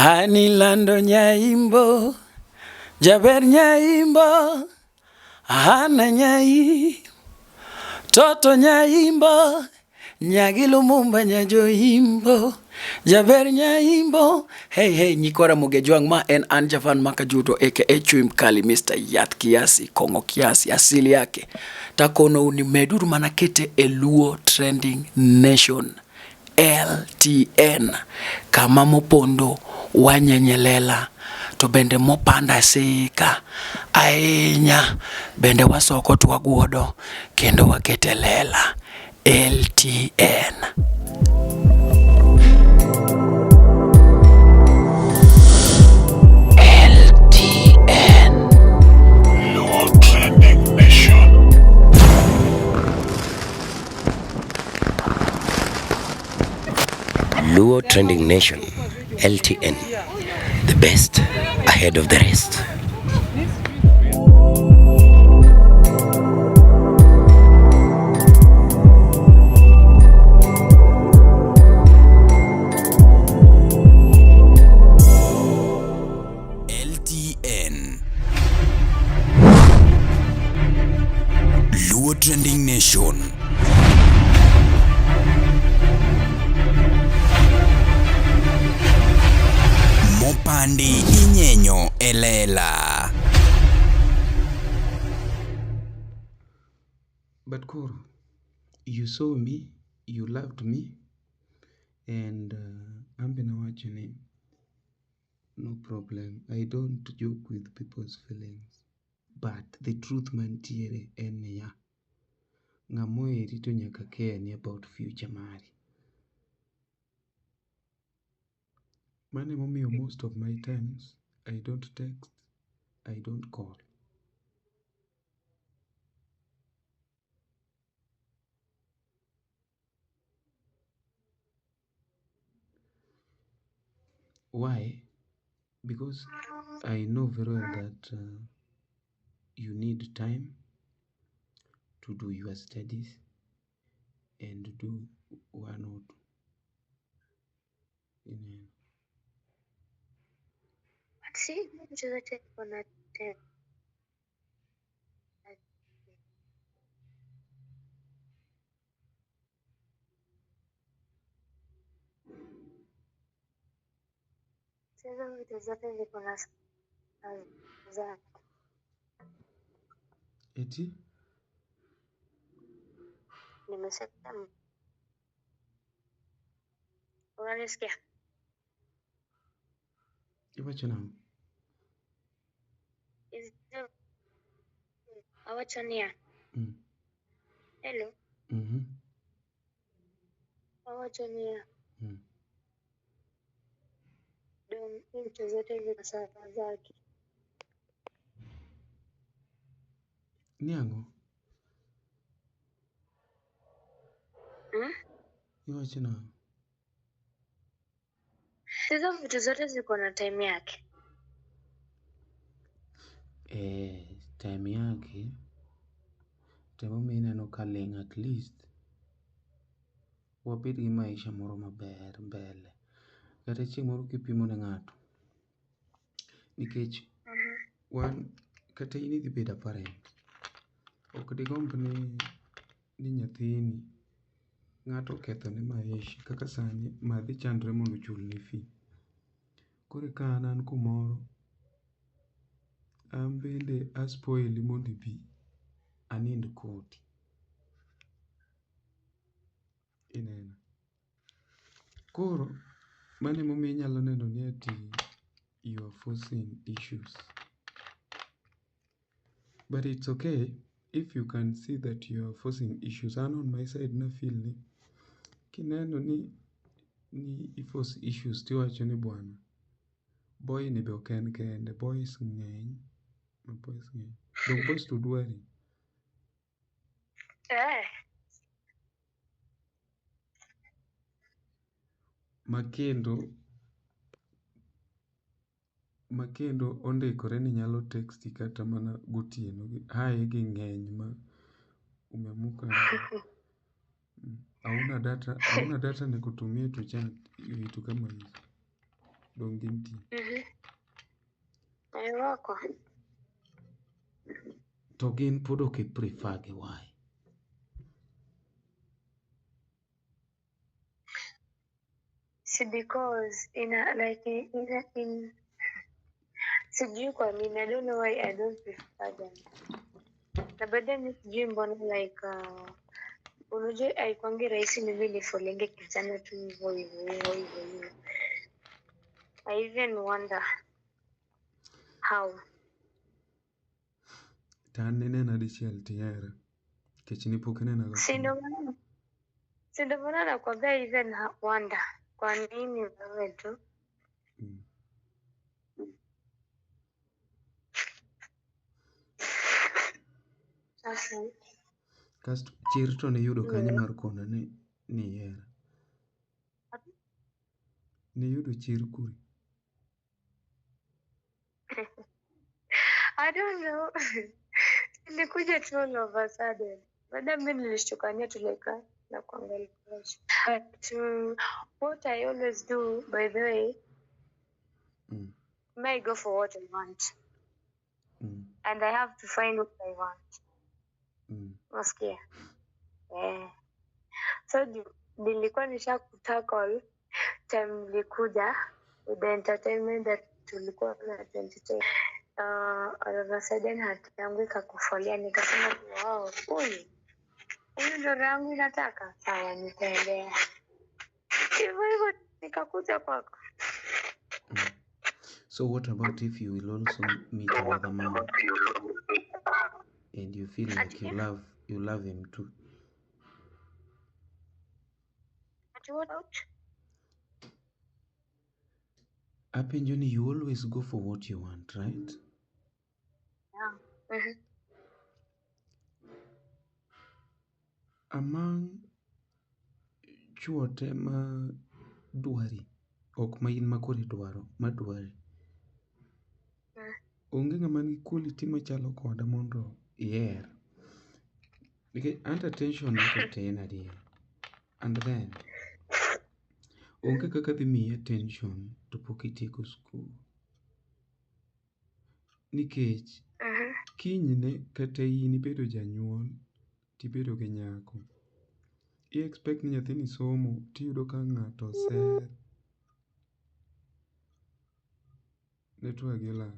Ani lando nyaimbo, jaber nyaimbo, ana nyai, toto nyaimbo, nyagi Lumumba nyajoimbo, jaber nyaimbo. Hey, nyikora Mugejuang ma en an Javan Makajuto aka Chui Mkali, Mr. Yath Kiasi, Kongo Kiasi, asili yake. Takono unimeduru manakete Luo Trending Nation. LTN kama mopondo wanyenyelela to bende mopanda sika ahinya bende wasoko twaguodo kendo waketelela LTN. Luo Trending Nation, LTN, the best ahead of the rest. LTN, Luo Trending Nation. Mopandi inyenyo elela. But Koro, you saw me, you loved me, and I'm gonna watch your name. No problem. I don't joke with people's feelings. But the truth mantiere en ya. Ng'amoeri to nyaka care ni about future mari. Mane momiyo most of my times I don't text, I don't call. Why? Because I know very well that you need time to do your studies and do one or two. See, mchezaji kuna sasa vitu zote ziko na za Eti? nimesema unanisikia? Iwacho nang'o? Awachania. Hello. Awachania. Don vitu zote ziko sawa zake. Ni ang'o? Iwacho nang'o? Sasa vitu zote ziko na time yake. Time yake tema mineno ka ling' at least wabed gi maisha moro maber mbele kata chieng' moro kipimo ne ng'ato nikech wan kata in idhi bedo parent ok digomb ni nyathini ng'ato okethone maisha kaka sani madhi chandre mondo ochulni fee. Koro ka an kumoro an bende a spoil mondo ibi anind kodi. Ineno. Koro mano emomiyo inyalo neno ni ati you are forcing issues. But it's okay if you can see that you are forcing issues. An on my side na feel ni kineno ni i-force issues tiwacho ni bwana boy ni be ok en kende, boys ng'eny. Dong boys to dwari. Makendo ondikore ni nyalo texti kata mana gotieno hae gi ng'eny ma umeamuka hauna data ni kutumia tu chat vitu kama hizo. dong gintie. Irwako. To gin pod ok i prefer gi why? See, because in sijui kwa nini, I don't know why I don't prefer them. Na baadaye ni sijui mbona unajua haikwangi rahisi mimi nifolenge kijana tu hivyo. I even wonder how. To an nena dichiel tihera nikech ne pok inenaga Si kama. ndio maana nakwambia even wonder kwa nini wewe tu. Sasa Kasto chir to niyudo kanye mar kona ni ihera? Niyudo chir kure? I don't know. Nilikuja tu all of a sudden. Baada mimi nilishtukania tuleka na kuangalia. But what I always do, by the way, may I go for what I want. And I have to find what I want. Nasikia. So nilikuwa nishakutackle time nilikuja with the entertainment that tulikuwa na entertain. All of a sudden hati yangu ikakufolia, nikasema wow, huyu ndio yangu inataka. Sawa, nitaendea hivyo nikakuja kwako. So what about if you will also meet another man and you feel like you love him too? What? Apenjoni, you always go for what you want, right? Yeah. Among chuo te ma dwari, ok ma in ma koro idwaro, ma dwari, onge ng'ama nigi quality machalo koda mondo iher. Nikech anta attention na to tin adier. And then onge kaka dhi miyi attention to pok itieko skul. Nikech kinyne kata in ibedo janyuol tibedo gi nyako, i expect ni nyathini somo tiyudo ka ng'ato oser. Network gi lal.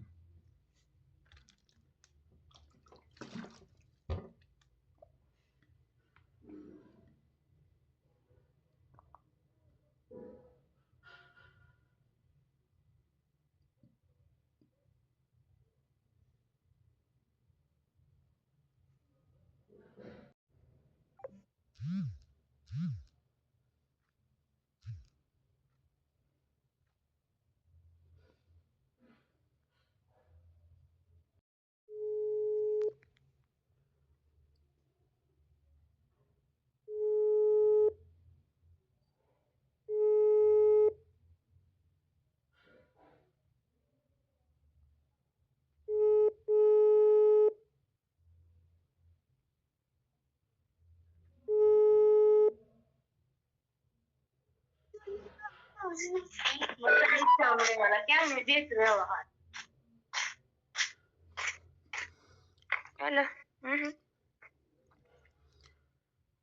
Hello.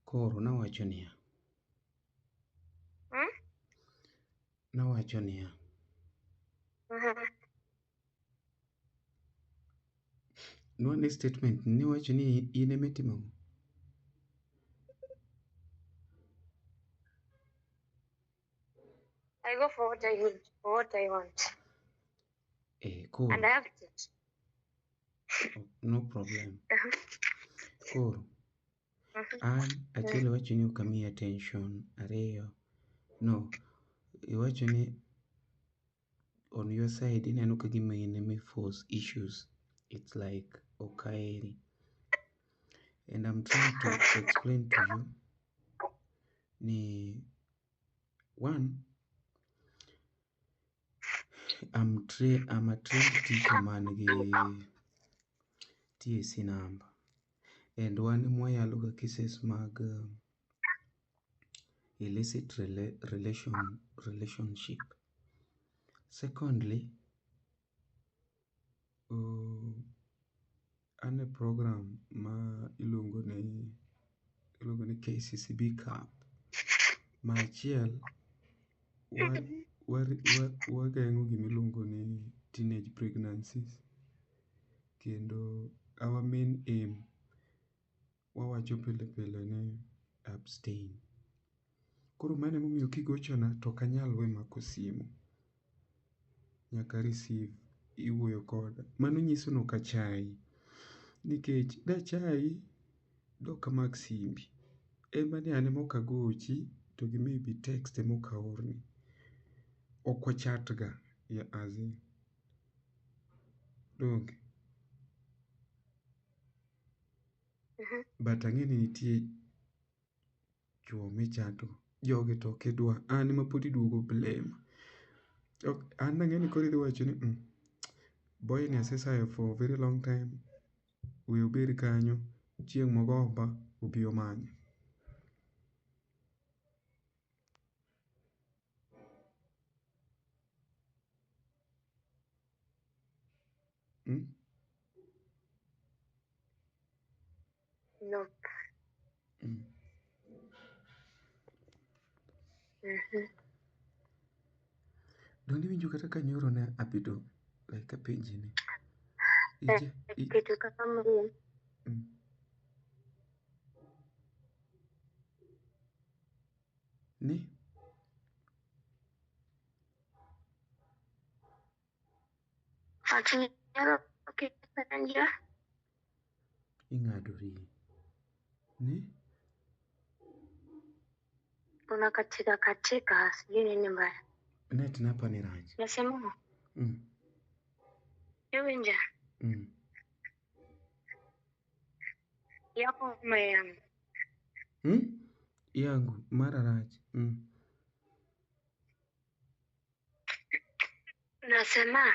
Koro nawacho niya. Nawacho niya. Nwane statement niwacho ni in ema itimo ang'o? I go for what I need, for what I want. Koro. And I have it. No problem. Koro. An achiel iwacho ni ok amiyi attention. Ariyo. No. Iwacho ni on your side ineno ka gima in ema force issues. It's like okaheri. And I'm trying to explain to you ni one, I'm a trained teacher man gi TSC number. And one mwayalo ga cases mag illicit relationship. Secondly, ane program ma iluongo ni KCCB Cup. Machiel wageng'o gimiluongo ni teenage pregnancies, kendo our main aim wawacho pile pile ni abstain. Koro mano emomiyo kigochona to ok anyal we mako simu, nyaka receive iwuoyo koda. Mano nyiso nok achayi, nikech dachayi dok amak simbi, ema ni an emok agochi to gi maybe text emok aorni, ok wachat ga as in donge. But ang'e ni nitie chuo michato, jogi to ok idwa, an ema pod iduogo blame. An ang'e ni koro idhi wacho ni boy ni asesayo for very long time, we obed kanyo, chieng' mogomba obi omanya. No. Don't iwinjo kata ka nyoro ne abedo like apenji ni. Kitu kama hiyo. Ni? Ati nyalo kipenja. Ing'adori. Ni? Unakatika katika, sijui nini mbaya. Net napa ni rach. Nasema. Yewinja. Yako mayangu. Yangu, mara rach. Nasema.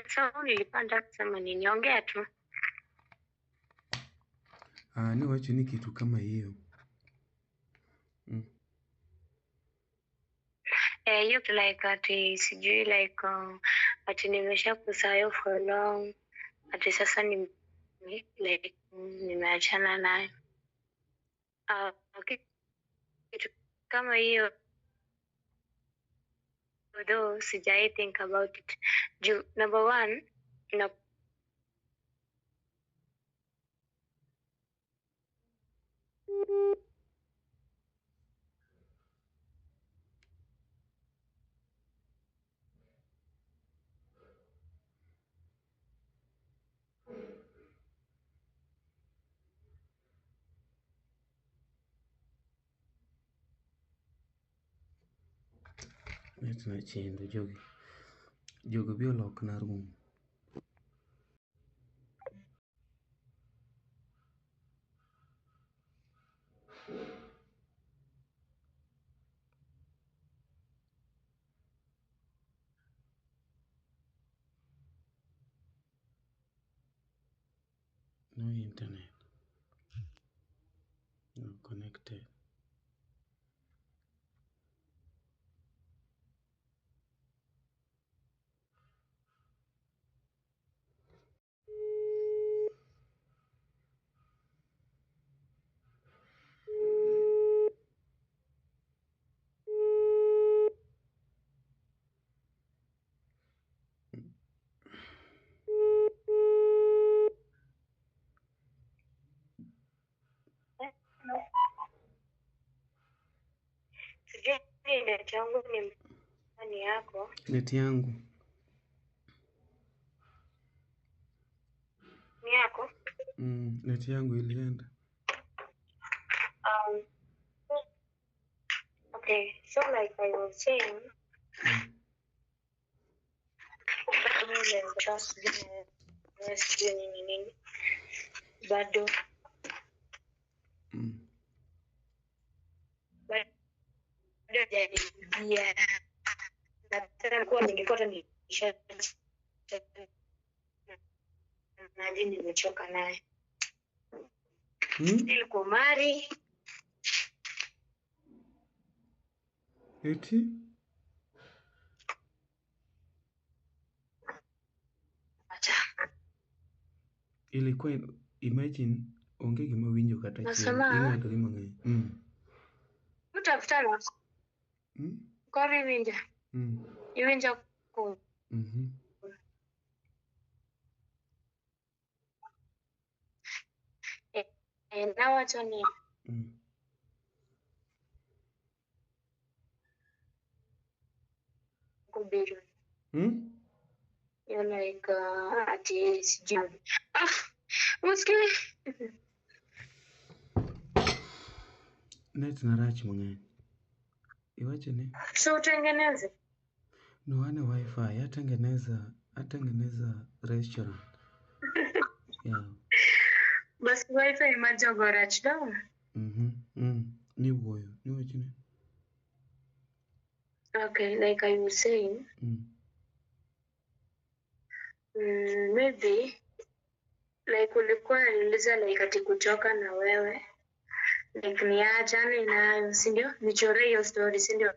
So nilipanda kusema nini, ongea tu. Ni wacho ni kitu kama hiyo. You like ati sijui like ati nimesha kusayo for long, ati sasa ni like nimeachana naye. Okay. Kitu kama hiyo, although sijai think about it. Number one, Net na chendo jogi bi olok na room. No internet. No connected. sijui net yangu ni yako. Net yangu. Ni yako? Net yangu ilienda. Okay, so like I was saying, just bado yeah, na tena kuwa ningekuwa nisha naje nimechoka naye. Nilikumari. Eti? Acha. Ilikuwa imagine onge gima winjo kata chiel. Nasema. Ing'ado gima ng'eny. Utafuta na kori winja. Iwinja ku. Nawacho ni. Kubiru. You're like, ati sijui. Usikili. Net na rach mang'eny. Iwache ni? So utengeneze? No, ane wifi. Atengeneza restaurant. Yeah. Basi wifi imajogo rach daw? Ni wuoyo. Ni wache ni? Okay, like I was saying, maybe, like ulikuwa niliza like ati kuchoka na wewe, like niachane nayo, sindio? Nichore hiyo story, sindio?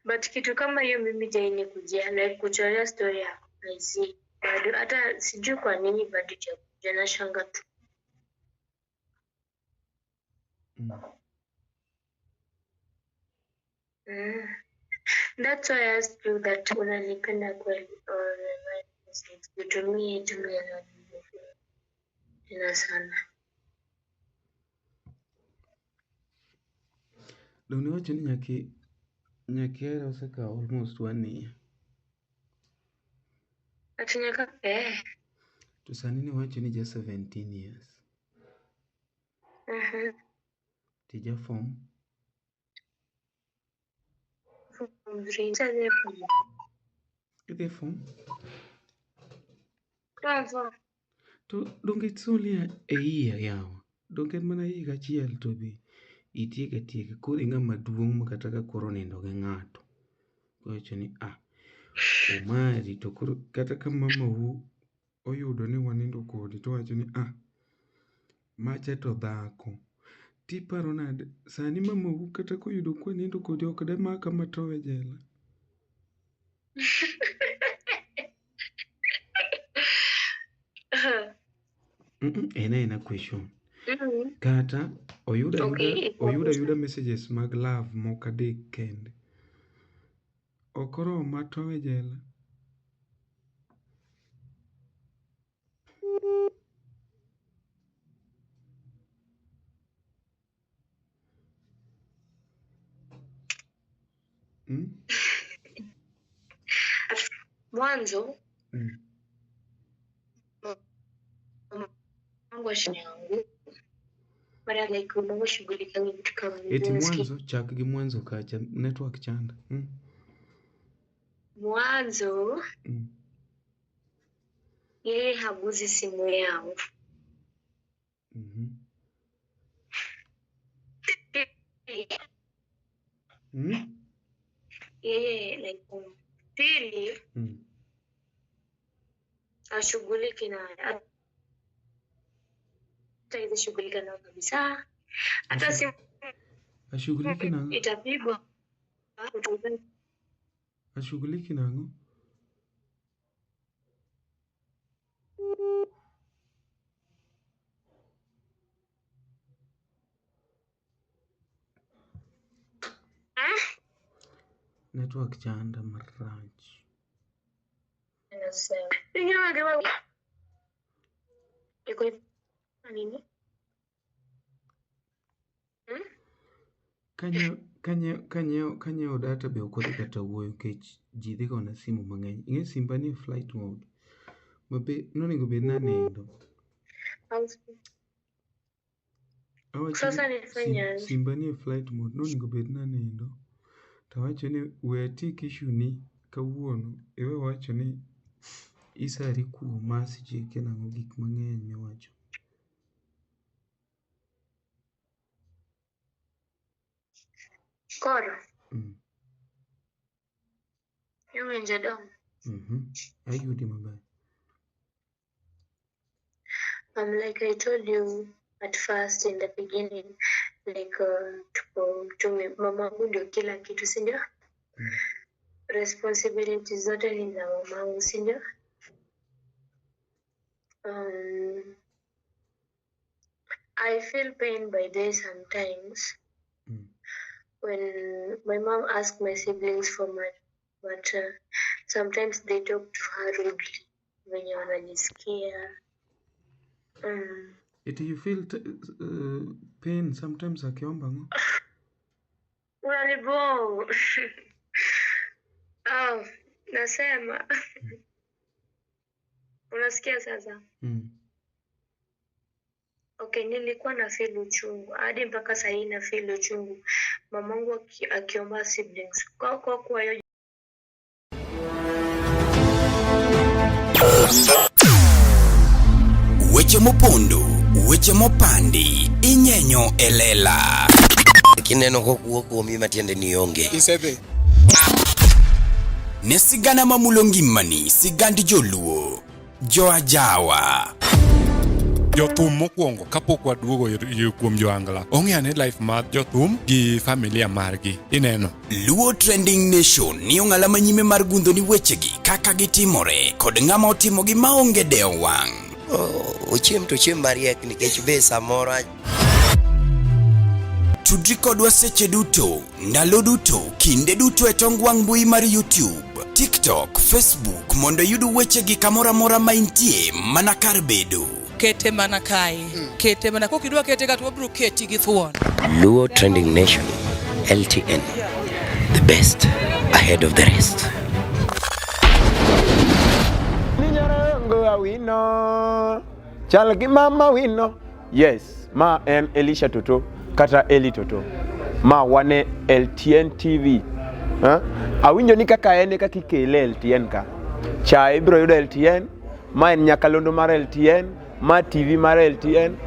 But kitu kama hiyo mimi jaini kujia, like kuchorea story yako, I see. Bado, hata sijui kwa nini bado jana shanga tu. That's why I asked you that unanipenda kweli or utumie tena sana. Doni wacho ni nyaki hera osekawo almost 1 year. Ati nyaka To sani ni wacho ni ja 17 years. Tija form. Idhi form? To donge it's only a year yawa. Donge mana higa achiel to be itieka. Koro ng'ama duong' ma kata ka koro nindo gi ng'ato. Wacho ni omari to koro kata ka mamau oyudo ni wanindo kodi to wacho ni macha to dhako. Tiparo nade sani mamau kata koyudo kwa nindo kodi ok de maka matowe jela. Ena question. Kata oyuda messages mag love moko adek kende. Okoro matowe jela. Mwanzo Mungu yangu mara like Mungu shughulika na vitu kama hivi. Eti mwanzo chak gi mwanzo kacha network chanda. Mwanzo yeye haguzi simu yangu. Yeye like pili ashughuliki na hata hizi shughulika na kabisa. Hata simu ashughuliki na itapigwa. Ashughuliki nango? Network chanda marach. Kanyo data be ok odhi kata wuoyo kech ji dhi gona simu mang'eny. Ing'e simba ni flight mode. Mabe nonego bed nanindo. Sasa nifanya simba ni flight mode nonego bed nanindo. To wacho ni we atik issue ni kawuono. Iwe wacho ni isari kuom message kenang'o gik mang'eny miwacho. Koro. Iwinjo dong. Ayudi maber. Like I told you at first in the beginning, like to mamangu ndio kila kitu, si ndio? Responsibility zote ni za mamangu, si ndio? I feel pain by day sometimes when my mom asks my siblings for money, but sometimes they talk to her rudely wenye wanajisikia. Do you feel pain sometimes akiomba ngo? Unanibo. Nasema. Unasikia sasa? Okay, nilikuwa na feel uchungu. Hadi mpaka sasa na feel uchungu. Mamangu akiomba siblings. Kwa hiyo Weche mopondo, weche mopandi, inyenyo elela. Kineno kokuoko mi matiende nionge. Isebe. Ne sigana mamulongimani, sigandi joluo, joajawa. Jothum mokwongo kapok waduogo kuom joangla. Ong'eane life mar jothum gi familia margi. Ineno. Luo Trending Nation ni ong'ala manyime mar gundo ni wechegi kaka gitimore kod ng'ama otimogi maonge deo wang'. Ochiem to chiem mariek nikech be samoro Tudri kodwa seche duto, ndalo duto, kinde duto e tong wang' mbui mar YouTube, TikTok, Facebook mondo yudu wechegi kamora mora maintie mana kar bedo. Kete mana kai. Kete mana kokidwa kete ka to bro keti gi thuon. Luo Trending Nation LTN, the best ahead of the rest. Wino Chalgi mama wino. Yes, ma en Elisha Toto kata Eli Toto. Ma wane LTN TV. Awinjo ni kaka ene kaka ikele LTN ka. Cha ibro yudo LTN, ma en nyakalondo mar LTN, ma TV mar LTN.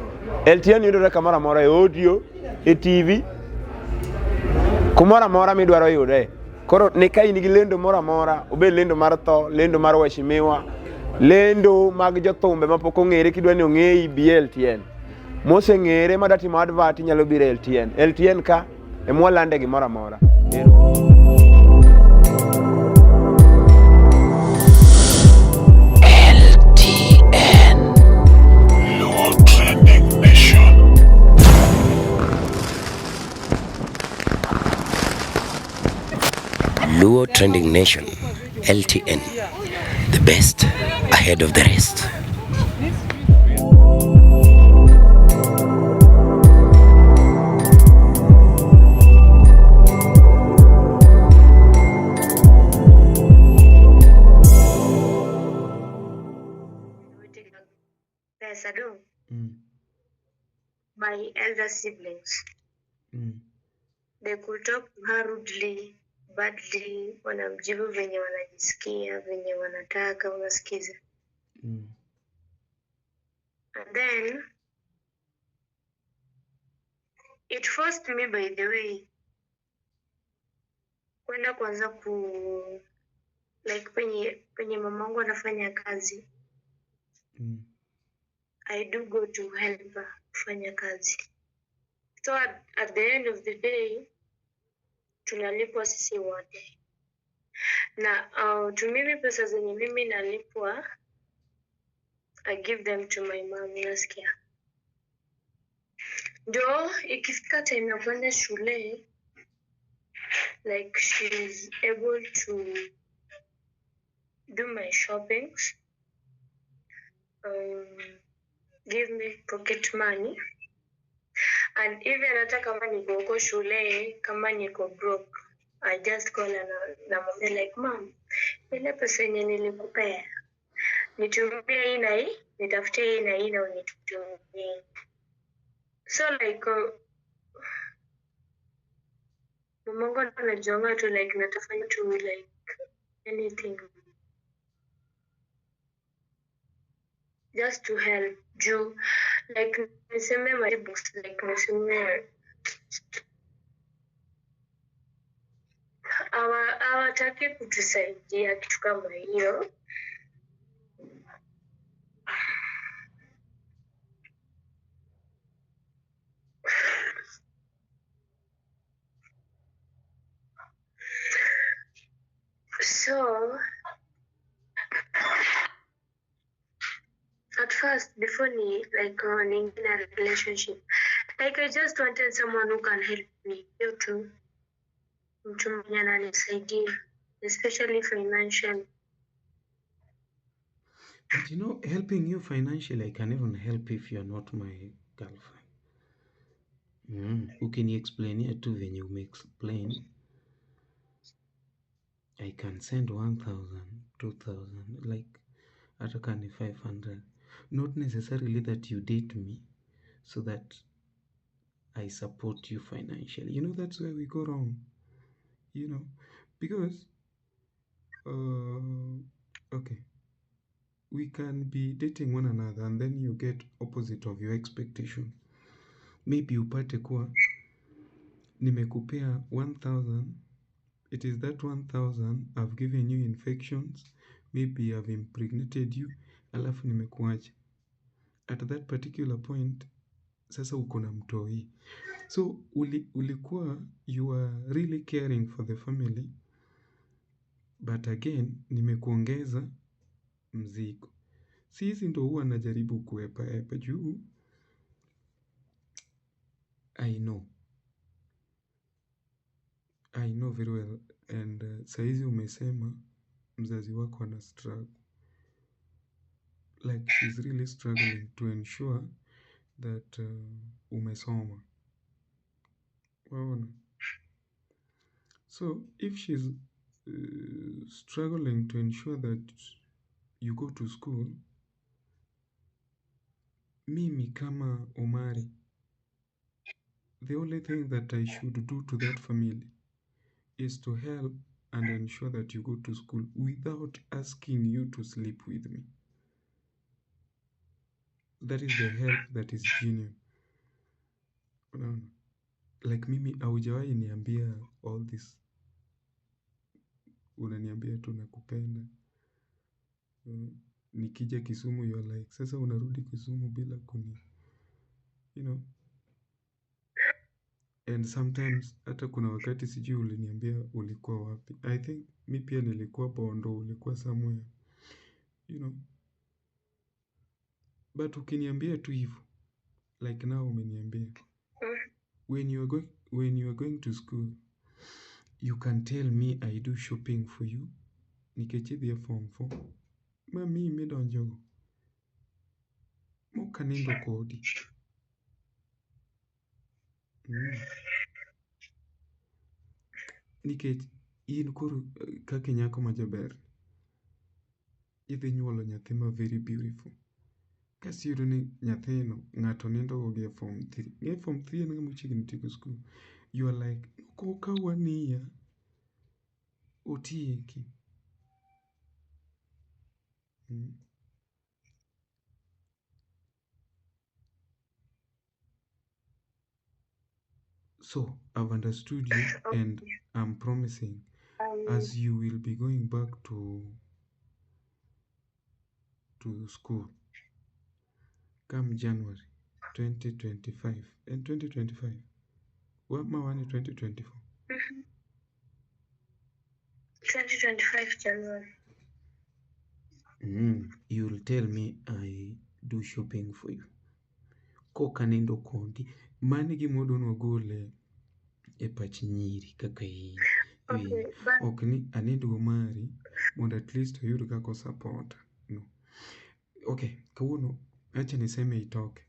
LTN yudo kamora mora e audio, e TV. Kumora mora midwaro yude. Koro ne kai ni lendo mora mora, obe lendo mar tho, lendo mar washimiwa. Lendo mag jothumbe mapok ong'ere kidwa ni ong'eyi BLTN. Mose ng'ere madatimo advert nyalo biro LTN. LTN ka emwalande gimoro amora. LTN Luo Trending Nation. Luo Trending Nation LTN, the best ahead of the rest. My elder siblings, they could talk to her rudely, badly, wanamjibu venye wanajisikia, venye wanataka, unasikiza. And then, it forced me, by the way, kwenda kwanza like penye mamangu anafanya kazi. I do go to help her kufanya kazi. So at the end of the day, tunalipwa sisi wote. Na tumimi pesa zenye mimi nalipwa, I give them to my mom, unasikia. Ndio ikifika time ya kwenda shule, like she's able to do my shoppings, give me pocket money, and even hata kama niko huko shule, kama niko broke, I just call her na mwambia like, mom, ile pesa yenye nilikupea nitumie hii na hii, nitafutie hii na hii na unitumie. So like mamangu anajonga tu like natafanya tu like anything just to help you, like niseme my books, like niseme hawataki kutusaidia kitu kama hiyo. So at first, before in a relationship, like I just wanted someone who can help me. You too. Mtu mwenye ananisaidia, especially financially. But you know, helping you financially, I can even help if you're not my girlfriend. Ukiniexplainia tu venye umeexplain, I can send 1,000, 2,000, like hata kama ni 500. Not necessarily that you date me so that I support you financially. You know, that's where we go wrong. You know, because okay, we can be dating one another and then you get opposite of your expectation. Maybe upate kuwa nimekupea 1,000, it is that 1,000 I've given you infections, maybe I've impregnated you, alafu nimekuacha. At that particular point, sasa uko na mtoi. So ulikuwa you are really caring for the family, but again nimekuongeza mzigo. Sisi ndo huwa najaribu kuepa juu I know very well, and saizi umesema mzazi wako ana struggle, like she's really struggling to ensure that umesoma. Waona? So if she's struggling to ensure that you go to school, mimi kama Omari, the only thing that I should do to that family is to help and ensure that you go to school without asking you to sleep with me. That is the help that is genuine. Like mimi haujawahi niambia all this. Unaniambia tu nakupenda. Nikija Kisumu you're like, sasa unarudi Kisumu bila kuni. You know. And sometimes hata kuna wakati sijui uliniambia ulikuwa wapi. I think mi pia nilikuwa Bondo, ulikuwa somewhere. You know. But ukiniambia tu hivyo, like now umeniambia, when you are going to school, you can tell me I do shopping for you. Nikechidhia form 4. Mami midonjogo. Moka nindo kodi. Nikech in koro kaka nyako majaber, idhi nyuolo nyathi ma very beautiful. Kasi yudo ni nyathino ng'ato nindo go gi form 3. Nge form 3 en ng'ama chiegni tieko school. You are like, koka wania otieki. So I've understood you, and I'm promising as you will be going back to school come January 2025 and 2025. What mawani 2024? 2025 January. You'll tell me I do shopping for you. Koka nindo kondi. Mani gimodonwa gole e pach nyiri kaka hii. Okay, Ok ni anindo Omari mondo at least oyud kako support. No. Okay, kawuono acha niseme itoke.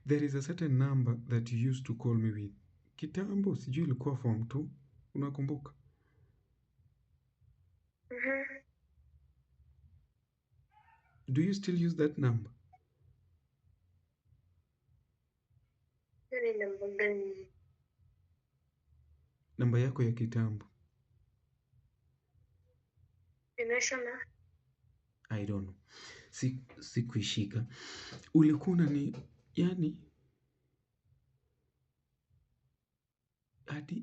There is a certain number that you used to call me with. Kitambo sijui ilikuwa form 2. Unakumbuka? Do you still use that number? Namba yako ya kitambo. I don't know. Sikuishika. Ulikuwa ni yani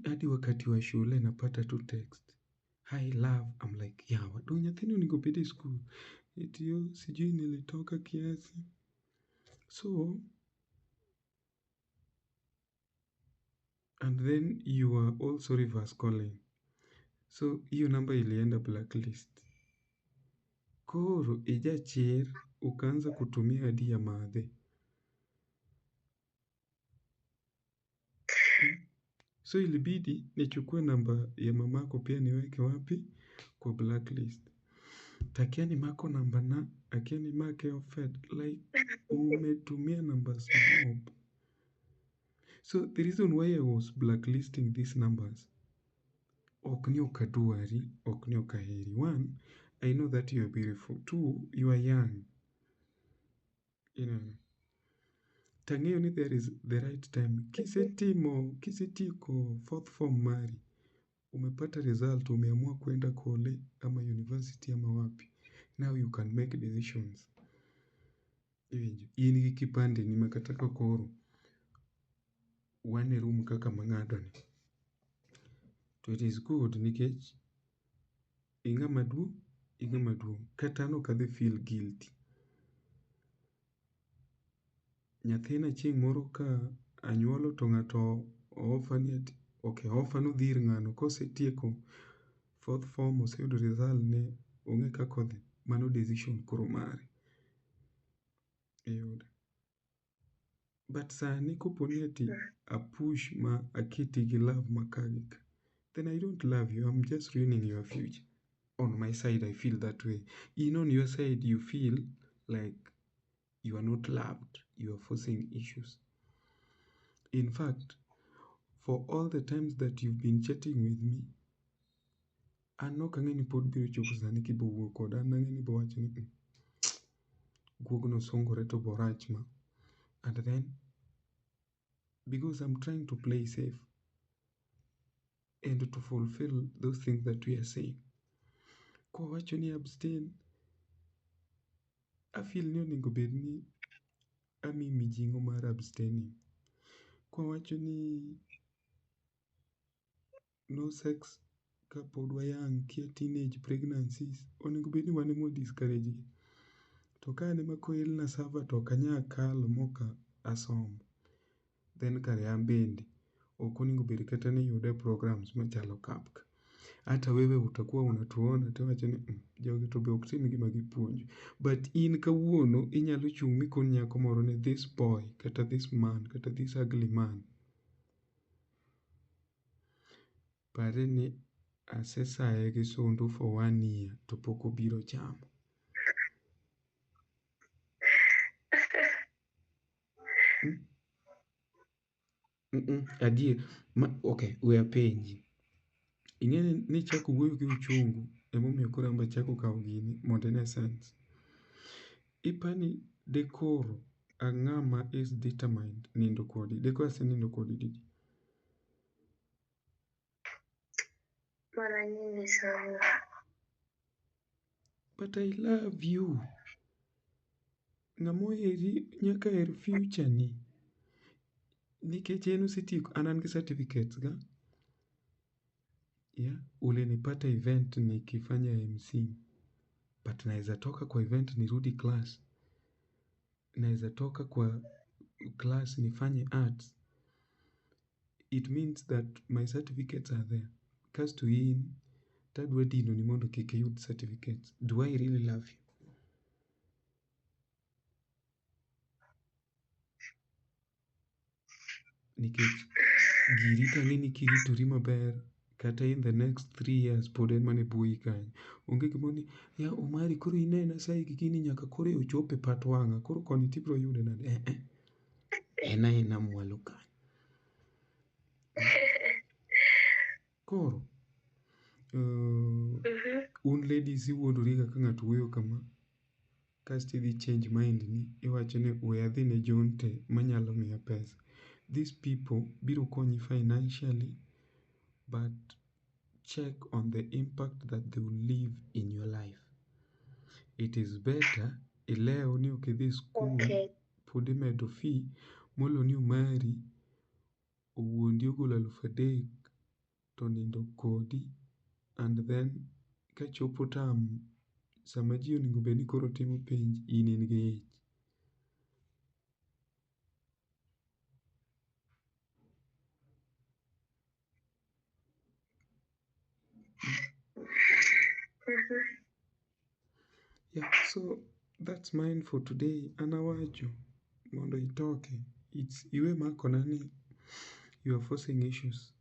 hadi wakati wa shule napata tu text. Hi love, I'm like, yawa, do nyathini unigopidi school. Itiyo sijui nilitoka kiasi. So, and then you are also reverse calling. So hiyo namba ilienda blacklist. Koro ijachir ukaanza kutumia hadi ya madhe. So ilibidi nichukue namba ya mamako pia niweke wapi? Kwa blacklist. Takiani mako namba na akiani make offered like umetumia numbers mob. So the reason why I was blacklisting these numbers, ok ni okadwari, ok ni okaheri. One, I know that you are beautiful. Two, you are young. You know, tang'eyo ni there is the right time. Kisetiko fourth form mari, umepata result, umeamua kwenda kole ama university ama wapi. Now you can make decisions. In gi kipande nimekataka koro wane room kaka mang'ado ni. To it is good nikech ing'ama duong'. Kata an ok adhi feel guilty. Nyathina chieng' moro ka anyuolo to ng'ato offer ni ati offer no dhir ng'ano kosetieko fourth form oseyudo result ne ong'e kaka odhi, mano decision koro mare. But sani koponi ati a push ma aketi gi love makagik, then I don't love you. I'm just ruining your future. On my side, I feel that way. On your side, you feel like you are not loved. You are forcing issues. In fact, for all the times that you've been chatting with me, an ok ang'e ni pod biro chopo sani kibo wuok koda. An ang'e ni bo wacho ni guogno songore to borach ma. And then, because I'm trying to play safe and to fulfill those things that we are saying. Kwa wacho ni abstain, I feel ni onego bed ni ami mijing'o mar abstaining. Kwa wacho ni no sex ka pod wayang, kia teenage pregnancies, onego bed ni wan ema discourage gi. To ka an ema koelna sava to ok anya kalo moka asomo, then kare an bende ok onego bed kata ni yude programs machalo kap. Hata wewe utakuwa unatuona to wacho ni jogi to be ok tim gima gipuonjo. But in kawuono inyalo chung' mikon nyako moro ni this boy kata this man kata this ugly man, pare ni asesaye gi sondu for 1 year to pok obiro chamo. Adier, okay, we are penji. Ing'eni ni chako wuoyo gi uchungu emomiyo koro amba chako kawo gini mondo ine sense. Ipani dekoro ang'ama is determined nindo kodi. Dekoro ase nindo kodi didi. Mara nyingi sana. But I love you. Ng'amo heri nyaka her future ni. Nikech en osetieko, an gi certificates ga. Yeah, ulinipata event nikifanya MC. But naeza toka kwa event nirudi class. Naeza toka kwa class nifanye arts. It means that my certificates are there. Kas to in, tadwa dino ni mondo kik iyud certificates. Do I really love you? Nikech giri tang'e ni kiritori maber, kata in the next 3 years pod en mana e buoyi kanyo. Onge gimoni, ya Omari koro inena sai gini nyaka koro ochope pat wang'a, koro koni tibiro yude nade. En aena mwalo kanyo. Koro, un ladies iwuondori ga ka ng'ato wuoyo kama, kasto idhi change mind ni, iwacho ni we adhi ne jonte manyalo miya pesa. These people biro konyi financially, but check on the impact that they will leave in your life. It is better ileo ni ok idhi school, Okay. pod imedo fee, molo ni umari, owuondi ogolo 3,000 to nindo kodi, and then kachopo tam sama ji onego bed ni koro timo penj, in gi ich. Yeah, so that's mine for today. Anawacho mondo itoke. It's iwe mako nani. You are forcing issues.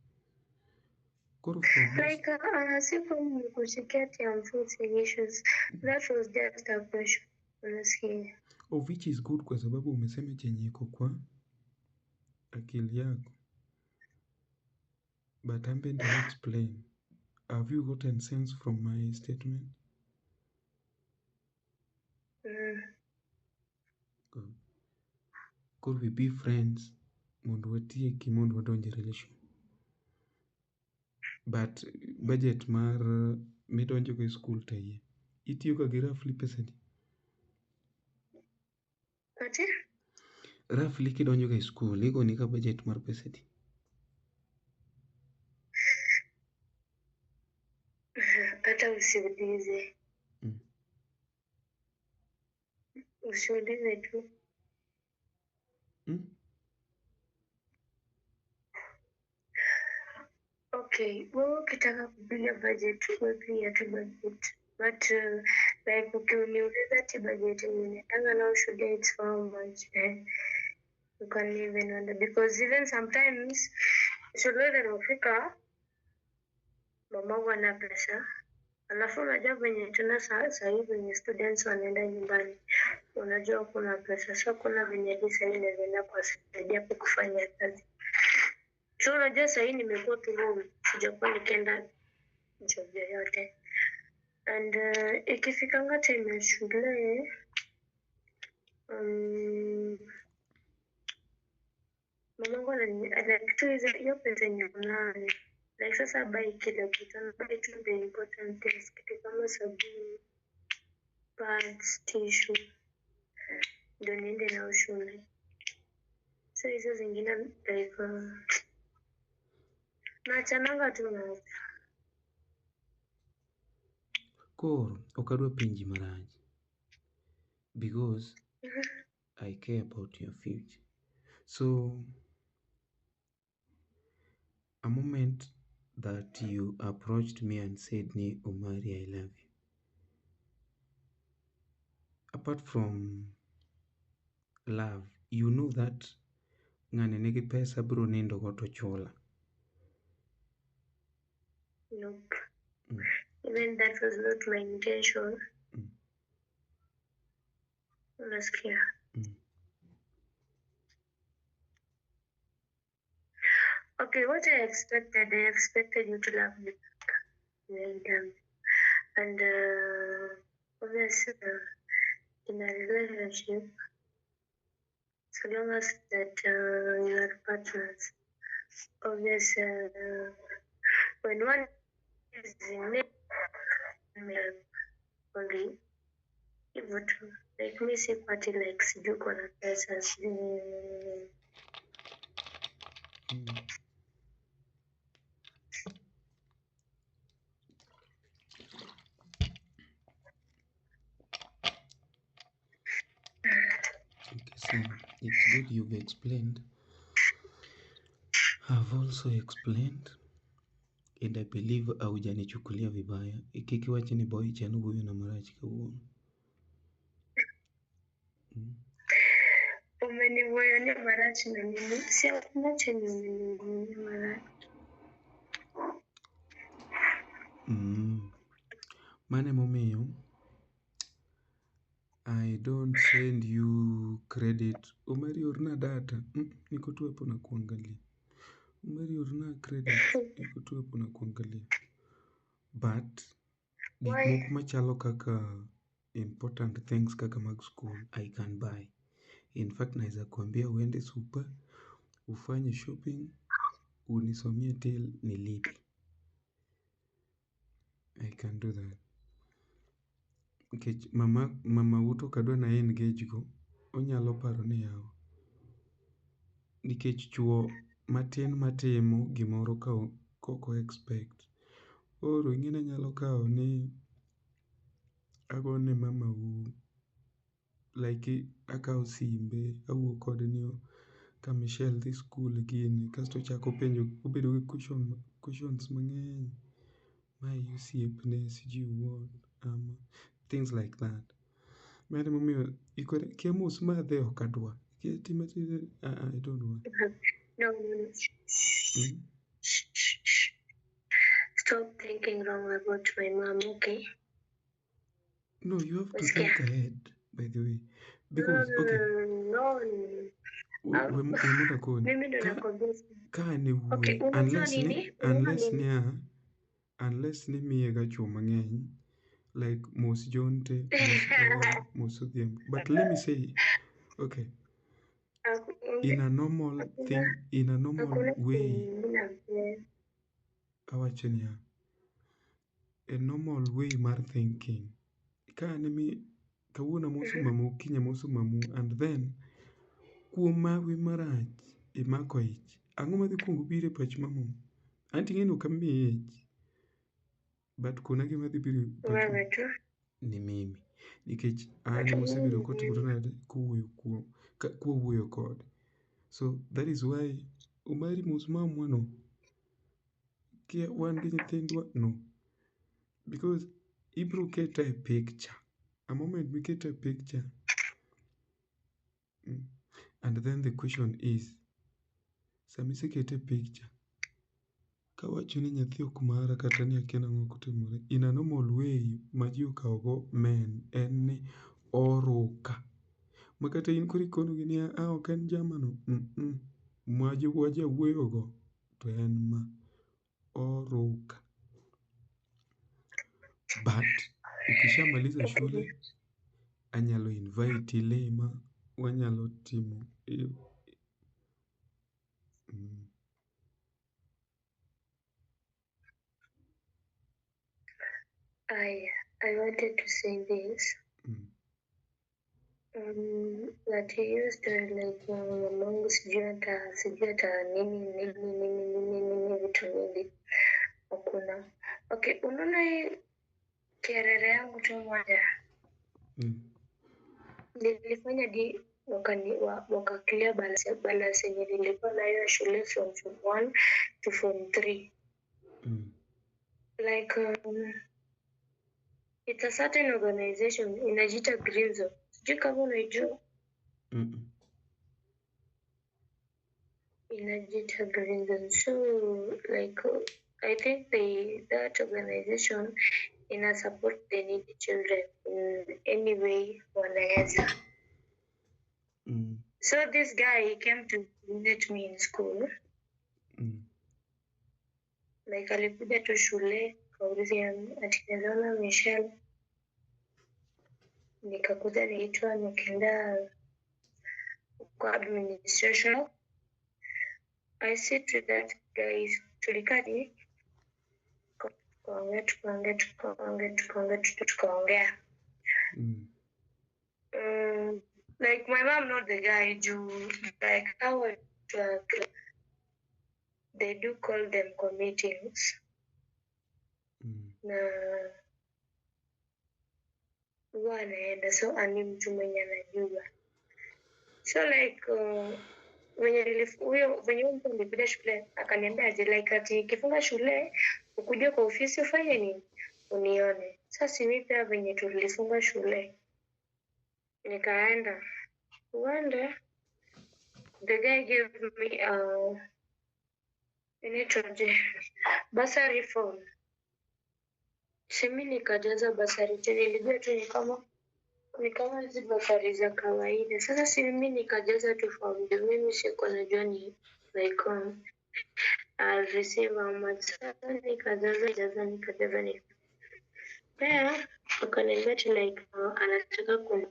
Koro from Like, siku nikushiketi I'm forcing issues. That was just a question. Unasikia? of which is good kwa sababu umesema chenye iko kwa akili yako. But I'm going to explain. Have you gotten sense from my statement? Good. Could we be friends? Mondo watieki mondo wadonje relation. But budget mar midonjo go school taye. Itiyo ka gi roughly pesadi. Ati? Roughly kidonjo go school, iko ni ka budget mar pesadi. Hata usiulize. Usiulize tu. Okay, wewe ukitaka kupiga budget pia tu budget. But like ukiniuliza ati budget ninaenda now should it's how much you can even wonder because even sometimes shule inafika mama ana pesa alafu unajua venye tuna sasa hivi venye students wanaenda nyumbani unajua kuna pesa so kuna venye pesa inaenda kuwasaidia kufanya kazi. So unajua sasa hii nimekuwa tu sijakuwa nikienda job yoyote. And ikifika time ya shule mamangu ananiambia hiyo pesa yenye unayo like sasa buy kila kitu na buy tu the important things kitu kama sabuni, pads, tissue ndio niende na shule. So hizo zingine like naachananga tu na Koro okadwa penji marach because I care about your future. So a moment that you approached me and said, "Ni Omari, I love you." Apart from love, you know that ng'ane nigi pesa bro nindo go to chola. nope. Even that was not my intention. Unasikia? Okay, what I expected you to love me back. And obviously, in a relationship, so long as that you are partners, obviously, when one is in need, only hivyo tu, like me si party like sijui uko na pesa sijui. So it's good you've explained. I've also explained and I believe haujanichukulia vibaya. Ikikiwa chini boy chanu huyu na marachi kawuono. Umenivoyania marachi na nini? Si hakuna chenye umenivoyania marachi. Mane momiyo I don't send you credit. Omari orna data. Niko tu hapo na kuangalia. Omari orna credit. Niko tu hapo na kuangalia. But gik machalo kaka important things kaka mag school I can buy. In fact naweza kuambia uende super ufanye shopping unisomie till nilipe. I can do that. Nikech mama uto kadwa na engage go onyalo paro ni yawa. Nikech chuo matin matimo gimoro koko expect. Oro ingine nyalo kao ni agone mama u like akao simbe awuo kode ni ka Michelle dhi school gini kasto chako penjo obedo gi questions mang'eny my osiepne sijui what things like that. Mane momiyo kia mos madhe ok adwa. I don't want. No. Stop thinking wrong about my mom, okay? No, you have to What's think there? ahead, by the way. Because, okay, No. wemuda koni. Mimi ndo nakwambia. Ka ni Okay, wuoyi, unajua nini? unless ni miye ga chuo mang'eny, like mos jonte, mos odhiambo. But let me say, okay, in a normal way, awacho niya, a normal way mar thinking. Ka ni kawuono amoso mamu, kiny amoso mamu, and then kuom mawi marach imako ich. Ang'o madhi kuongo biro e pach mamu? Anti ng'eni ok amiyi ich. But kuna gima dhi biro e pach ni mimi. Nikech an mosebedo kotimore nade kwawuoyo kode. So that is why umari mos mamwa no. Kia wan gi nyithindwa no. Because ibro keta e picture. A moment we get a picture. And then the question is, samise kete picture. Kawacho ni nyathi ok mara kata ni akia nang'o kotimore. In a normal way ma ji okawogo men en ni oruka. Makata in koro ikonogi ni ok en jamano. Wajawuoyo go to en ma oruka. But ukishamaliza shule anyalo invite lema, wanyalo timo I wanted to say this. That he used to like mamangu sijui hata nini vitu mingi. Hakuna. Okay, unaona hii kerere yangu tu moja. Nilifanya di waka clear balance yenye nilikuwa nayo shule from form 1 to form 3. Like it's a certain organization inajiita Greenzo. Sijui kama unaijua. Inajiita Greenzo. So like I think that organization ina support the needy children in any way wanaweza. So this guy came to visit me in school. Like alikuja tu shule kaulizia ati naona Michelle. Nikakuja niitwa nikaenda kwa administration. I said to that guy, tulikadi tukaongea. Like my mom not the guy do like how they do call them committees. Na wanaenda so ani mtu mwenye anajua. So like venye mtu alipita shule akaniambia aje like ati kifunga shule ukuje kwa ofisi ufanye nini unione. Sasa mimi pia venye tulifunga shule nikaenda uende. The guy gave me bursary form. Simi nikajaza bursary tena nilijua tu ni kama hizi bursary za kawaida. Sasa si mimi nikajaza tu form ndio mimi sikuwa najua ni like I'll receive how much. Sasa nikajaza ni. Pia akaniambia tu like anataka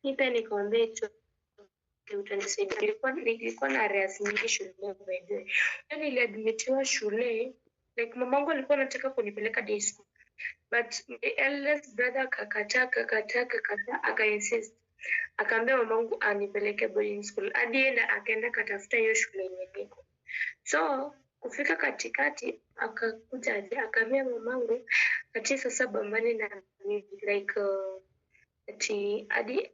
nipe nikamwambia tu utanisaidia. Nilikuwa na arrears nyingi shule by the way. Yani niliadmitiwa shule like mamangu alikuwa anataka kunipeleka day school. But the eldest brother akakataa akainsist. Akaambia mamangu anipeleke boarding school. Hadi akaenda katafuta hiyo shule yenye niko. So kufika katikati akakuja akaambia mamangu ati sasa bambani na like ati hadi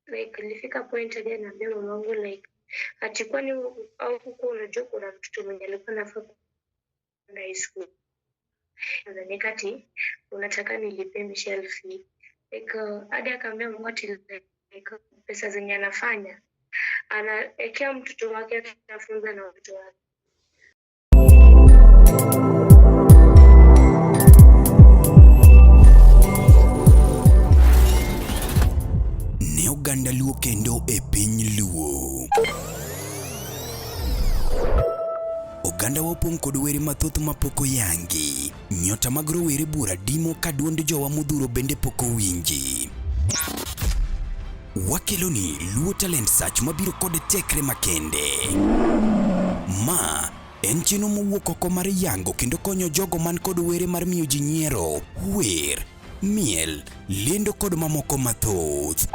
like nilifika point hadi anaambia mamangu like ati kwani au huko unajua kuna mtoto mwenye alikuwa anafaa kwenda high school. nikati unataka nilipe Michelle fee. Like hadi akaambia mwati like pesa zenye anafanya anaekea mtoto wake atafunza na watoto wake. Ne oganda Luo kendo e piny Luo. Oganda wapong' kod were mathoth mapok oyangi. Nyota mag rowere bura dimo ka duond jowa modhuro bende pok owinji. Wakeloni Luo Talent Search mabiro kod tekre makende. Ma en chenro mowuok oko mar yango kendo konyo jogo man kod were mar miyo ji nyiero, wer, miel, lendo kod mamoko mathoth.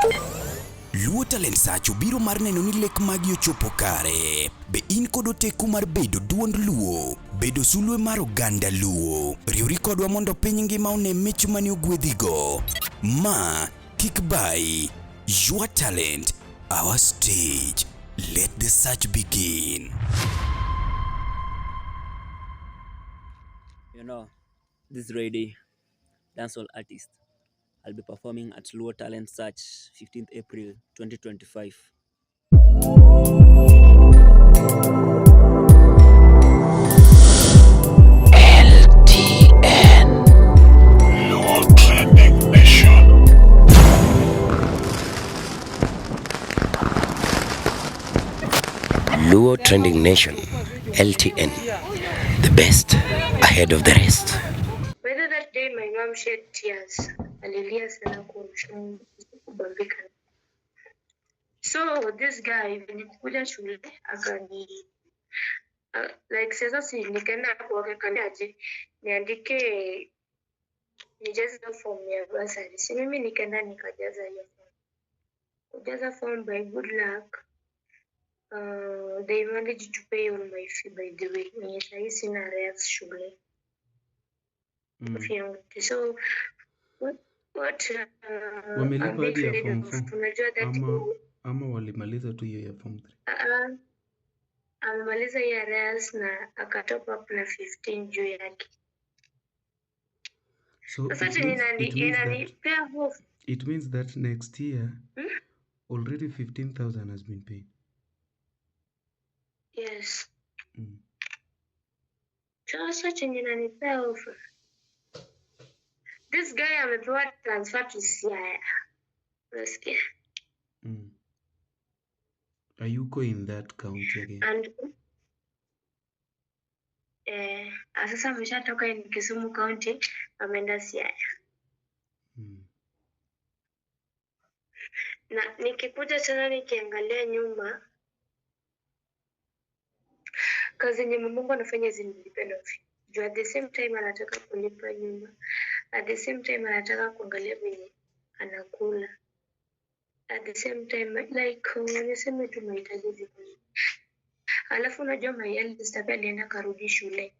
Luo Talent Search obiro mar neno ni lek magi ochopo kare. Be in kod oteku mar bedo duond Luo, bedo sulwe mar oganda Luo. Riwri kodwa mondo piny ngima one mich mani ogwedhigo. Ma kik bai. Your talent, our stage. Let the search begin. You know, this is Ready, dancehall artist. I'll be performing at Luo Talent Search 15th April 2025. Luo Trending Nation, LTN, the best ahead of the rest. Whether that day my mom shed tears, alilia sana kubambika. So this guy nilikuja shule akani like sasa si nikaenda kwa kaniaje niandike nijaze form ya bursary. Si mimi nikaenda nikajaza hiyo form. Kujaza form by good luck. They managed to pay all my fee by the way. Yes, I seen a reaction shule. So what wamelipa hadi ya form 4 ama walimaliza tu hiyo ya form 3? Amemaliza ya reals na akatop up na 15 juu yake. So it means that next year already 15,000 has been paid. Yes. Sasa chenye inanipea hofu. This guy amepewa transfer to Siaya. Unasikia? Are you going in that county again? And sasa ameshatoka in Kisumu County, ameenda Siaya. Na nikikuja tena nikiangalia nyuma, kazi yenye Mungu anafanya zinanipenda hivi. Juu at the same time anataka kulipa nyumba. At the same time anataka kuangalia vile anakula. At the same time like niseme tu mahitaji ziko. Alafu unajua my eldest pia alienda karudi shule.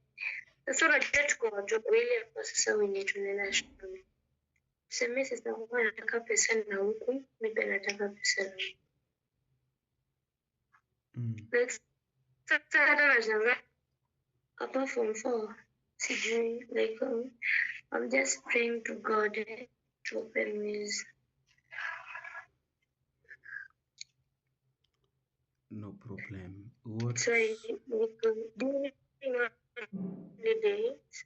Sasa unajua tuko watoto wawili hapo sasa wenye tunaenda shule. Sema sasa huwa anataka pesa na huku, mimi nataka pesa na huku. Like sasa hata nashangaa apart from 4 sijui like I'm just praying to God to open ways. No problem. What? So during holidays,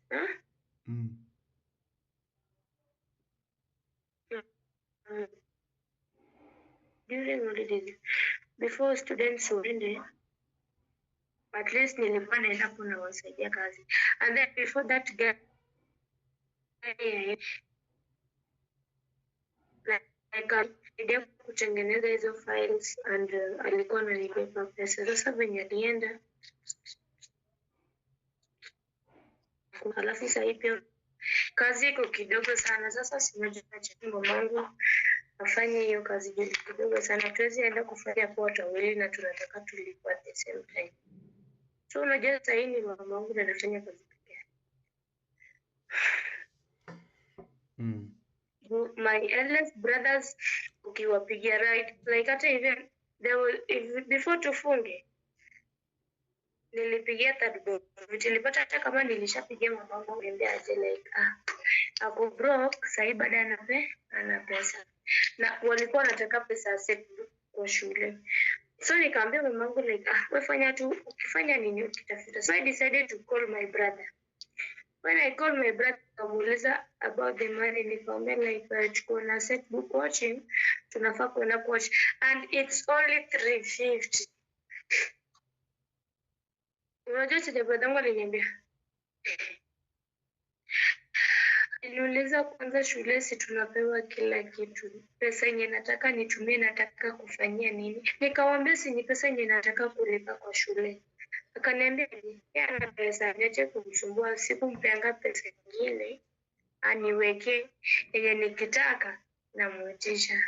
during holidays, before students wende, at least nilikuwa naenda kuna wasaidia kazi. And then before that guy, like kutengeneza hizo files and alikuwa ananipa pesa. Sasa venye alienda, alafu sasa pia kazi iko kidogo sana. Sasa sinajua mamangu afanye hiyo kazi kidogo sana. Tuwezi enda kufanya kwa watu wawili na tunataka tulipwe at the same time. So unajua sasa hii ni mamangu na anafanya kazi pekee yake. My eldest brothers ukiwapigia right like hata even they will if before tufunge nilipigia third government, nilipata hata kama nilishapigia mamangu niambia aje like ako broke sasa baada ana pesa na walikuwa wanataka pesa ya kwa shule. So nikamwambia mamangu like wewe fanya tu, ukifanya nini ukitafuta. So I decided to call my brother. When I called my brother kamuuliza about the money, nikamwambia like tuko na set book watching, tunafaa kwenda watch and it's only 350. Unajua chenye brother wangu aliniambia? Niliuliza kwanza shule si tunapewa kila kitu. Pesa yenye nataka nitumie nataka kufanyia nini? Nikamwambia si ni pesa yenye nataka kulipa kwa shule. Akaniambia yeye ana pesa, niache kumsumbua, sikumpeanga pesa nyingine aniweke yenye nikitaka na muitisha.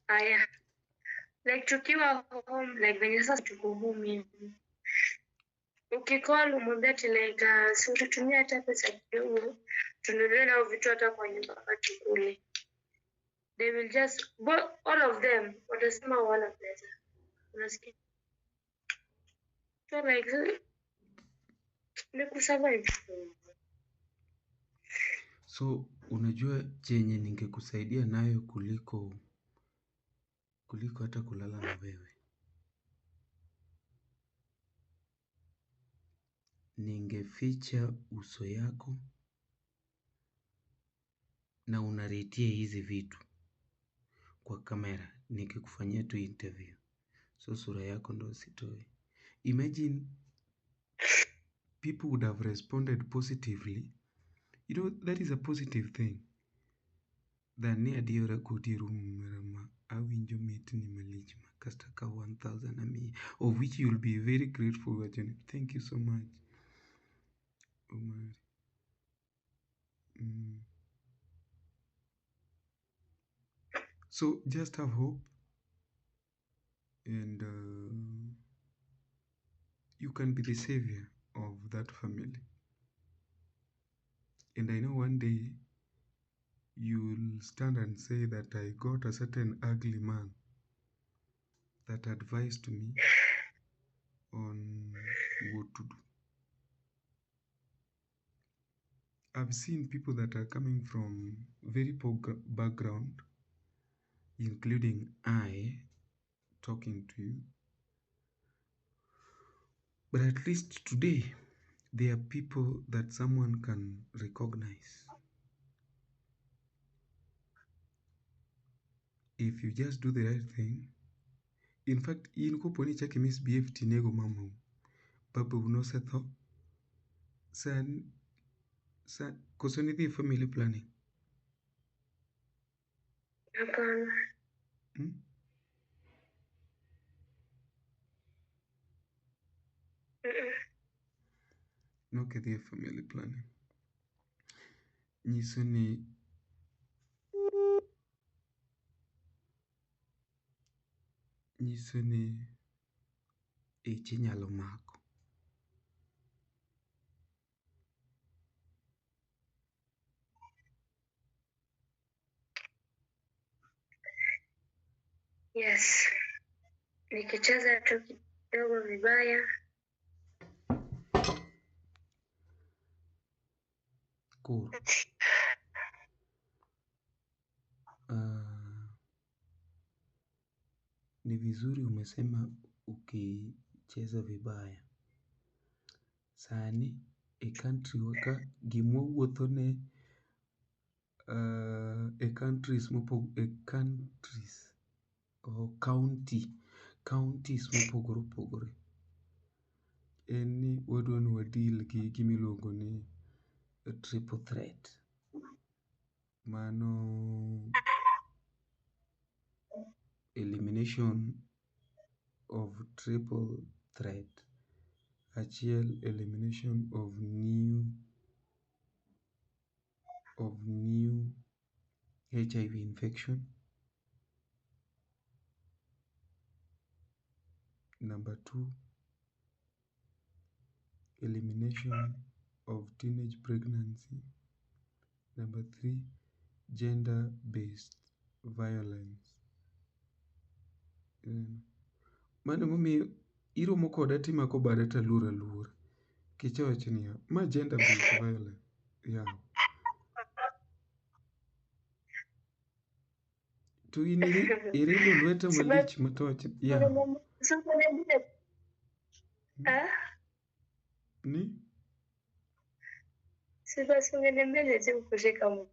Aya. Like tukiwa home, like venye sasa tuko home hivi. Ukicall umwambia ati like si ututumia hata pesa kidogo tununue nao vitu hata kwa nyumba tukule. They will just all of them watasema wana pesa. Unasikia? So like ni kusurvive. So unajua chenye ningekusaidia nayo kuliko hata kulala na wewe, ningeficha uso yako na unaretie hizi vitu kwa kamera nikikufanyia tu interview, so sura yako ndo sitoe. Imagine people would have responded positively. You know, that is a positive thing. Dhani adiora kutiru mmerama awinjo mit ni malich makasta ka 1000 ami, of which you will be very grateful. Virginia, thank you so much. Omari. So just have hope, and you can be the savior of that family. And I know one day you'll stand and say that I got a certain ugly man that advised me on what to do. I've seen people that are coming from very poor background, including I, talking to you. But at least today, there are people that someone can recognize. If you just do the right thing. In fact, in koponi chake misbehave tinego mama baba unosetho san koso nidhi family planning. Hapana. No kedhi family planning. Nyiso ni ich inyalo mako. Yes. Nikicheza tu kidogo vibaya. Cool. Ni vizuri umesema ukicheza vibaya. Sani e country waka gimwa wuothone countries or counties mopogore opogore. En ni wadwa ni wadeal gi gimiluongo ni triple threat. Mano elimination of triple threat. Achiel, elimination of new HIV infection. Number 2, elimination of teenage pregnancy. Number 3, gender-based violence. Mano momiyo iromo koda timako bada talura lura. Kichawach niya, ma gender based violence. Yeah. To in irilo lweta malich matoch. Yeah. Ni? Sasa ngene je kushika mu.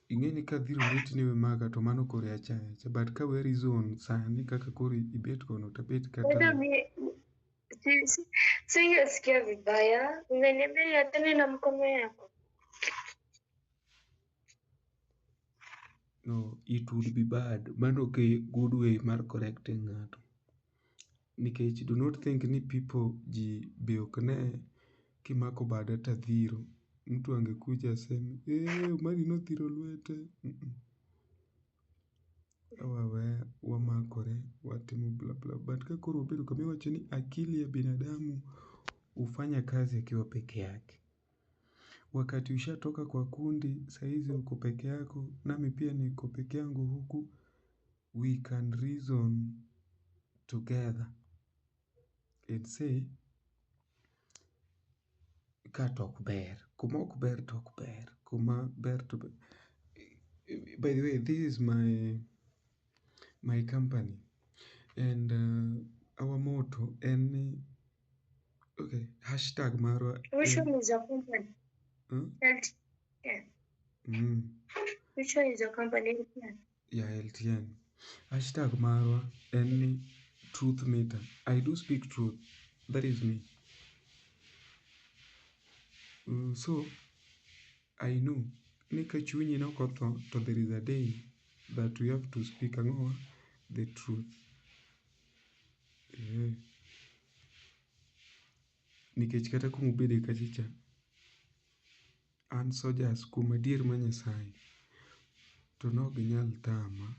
Ing'eni ka dhiro lweti ne we maga to mano kore achacha, but ka weri zone sani kaka kore ibet kono tabet kata siyasikia vibaya, umeniambia tena na mkono yako. No, it would be bad. Mano ke good way mar correcting ng'ato. Nikech do not think ni people ji be okne kimako bada ta dhiro. Mtu angekuja aseme, mali no dhiro lwete. Awawe, wamakore, watemu bla bla. But ka koro ubedo kama iwacho ni akili ya binadamu hufanya kazi akiwa peke yake. Wakati ushatoka kwa kundi, saizi uko peke yako, nami pia niko peke yangu huku, we can reason together and say, ka tok ber, kuma ok ber tok ber, kuma ber to ber. By the way, this is my company, and our motto, and okay, hashtag marwa. Which one is your company? LTN. Which one is your company? Yeah, LTN. Hashtag marwa, any truth meter. I do speak truth. That is me. So, I know, nika chunyi no koto, to there is a day that we have to speak the truth. Nikech kata kumubede kachicha, an sojas kuma dier ma Nyasaye, to nok ginyal tama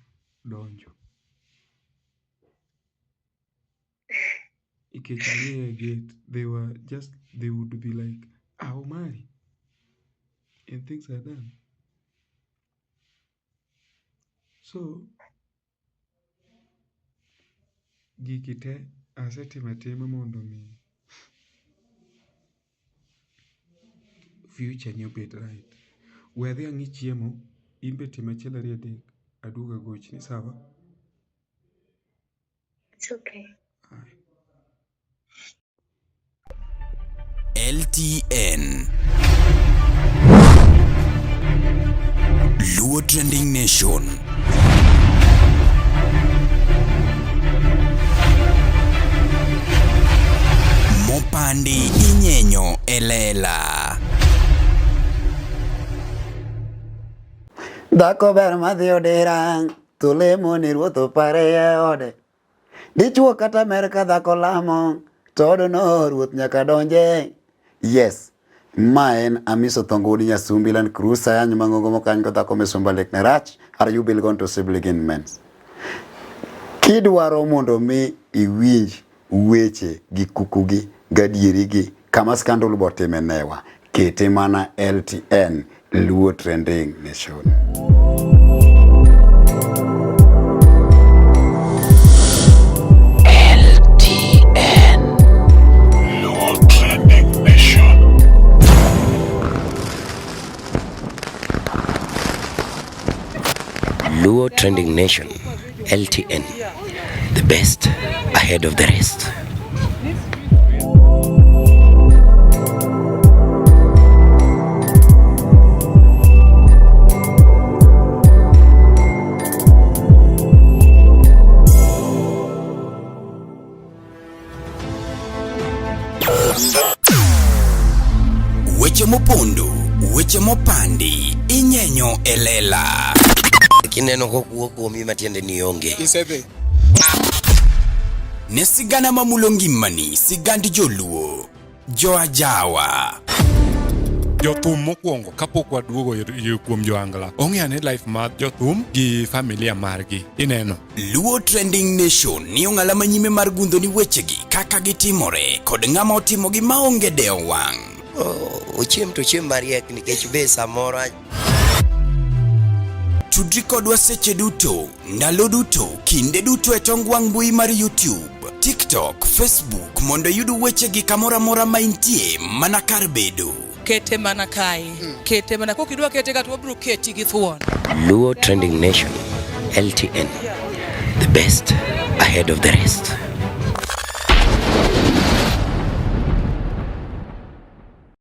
donjo. Nikech near gate, they would be like, Omari. And things are done. So, gikite asetimatema mondo mi future ni obed right. Wedhi ang'i chiemo, imbe tima chiel ariyo adek, aduoga gochni, sawa? It's okay. LTN Luo Trending Nation. Mopandi inyenyo elela. Dhako ber madhi odera, tulemo ni ruotho pare e ode. Dichuo kata mer ka dhako lamo, todo no ruoth nyaka donje. Yes, ma en Amiso Thongudi Nyasumbi Land Cruiser yanyu mangongo mokany ko dhako misumba lek ne rach. Are you bill going to begin mens? Kidwaro mondo mi iwinj weche gi kukugi gadieri gi kama scandal botime newa. Kete mana LTN Luo Trending Nation. Luo Trending Nation, LTN, the best ahead of the rest. Weche mopondo, weche mopandi, inyenyo elela. Kineno kokuo kuomi matiende ni onge. Isebe. Ne sigana mamulo ngimani, sigandi joluo, joajawa. Jothum mokwongo kapok waduogo kuom joangla. Ong'eane life mar jothum gi familia margi. Ineno. Luo Trending Nation ni ong'ala manyime mar gundo ni wechegi kaka gitimore kod ng'ama otimogi maonge deo wang'. Ochiem to chiem mariek nikech be samoro Tudri kodwa seche duto, ndalo duto, kinde duto e tong wang' mbui mar YouTube, TikTok, Facebook mondo yud weche gi kamora mora ma intie mana kar bedo. Kete mana kae. Kete mana kokidwa kete ka to wabiro keti gi thuon. Luo Trending Nation, LTN. The best ahead of the rest.